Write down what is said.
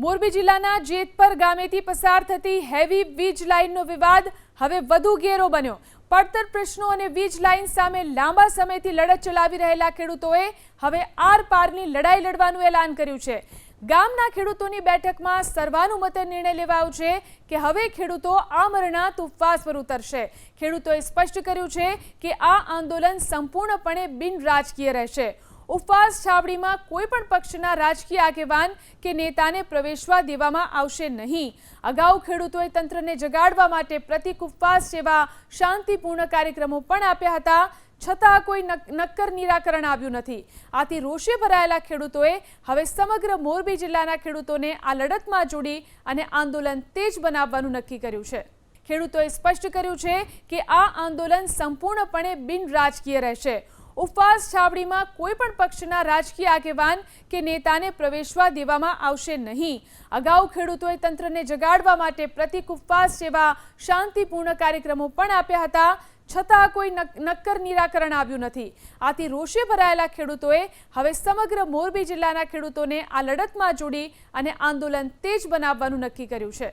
મોરબી જિલ્લાના જેતપર ગામેથી પસાર થતી હેવી વીજ લાઇનનો વિવાદ હવે વધુ ઘેરો બન્યો। પડતર પ્રશ્નો અને વીજ લાઇન સામે લાંબા સમયથી લડત ચલાવી રહેલા ખેડૂતોએ હવે આર પારની લડાઈ લડવાનું એલાન કર્યું છે। ગામના ખેડૂતોની બેઠકમાં સર્વાનુમતે નિર્ણય લેવાયો છે કે હવે ખેડૂતો આમરણના ઉપવાસ પર ઉતરશે। ખેડૂતોએ સ્પષ્ટ કર્યું છે કે આ આંદોલન સંપૂર્ણપણે બિન રાજકીય રહેશે। ઉપવાસ છાવણીમાં કોઈપણ પક્ષના રાજકીય આગેવાન કે નેતાને પ્રવેશવા દેવામાં આવશે નહીં। અગાઉ ખેડૂતોએ તંત્રને જગાડવા માટે પ્રતિક ઉપવાસ જેવા શાંતિપૂર્ણ કાર્યક્રમો પણ આપ્યા હતા, છતાં કોઈ નક્કર નિરાકરણ આવ્યું નથી। આથી રોષે ભરાયેલા ખેડૂતોએ હવે સમગ્ર મોરબી જિલ્લાના ખેડૂતોને આ લડતમાં જોડી અને આંદોલન તેજ બનાવવાનું નક્કી કર્યું છે। ખેડૂતોએ સ્પષ્ટ કર્યું છે કે આ આંદોલન સંપૂર્ણપણે બિન રાજકીય રહેશે। ઉપવાસ છાવણીમાં કોઈપણ પક્ષના રાજકીય આગેવાન કે નેતાને પ્રવેશવા દેવામાં આવશે નહીં। અગાઉ ખેડૂતોએ તંત્રને જગાડવા માટે પ્રતિક ઉપવાસ જેવા શાંતિપૂર્ણ કાર્યક્રમો પણ આપ્યા હતા, છતાં કોઈ નક્કર નિરાકરણ આવ્યું નથી। આથી રોષે ભરાયેલા ખેડૂતોએ હવે સમગ્ર મોરબી જિલ્લાના ખેડૂતોને આ લડતમાં જોડી અને આંદોલન તેજ બનાવવાનું નક્કી કર્યું છે।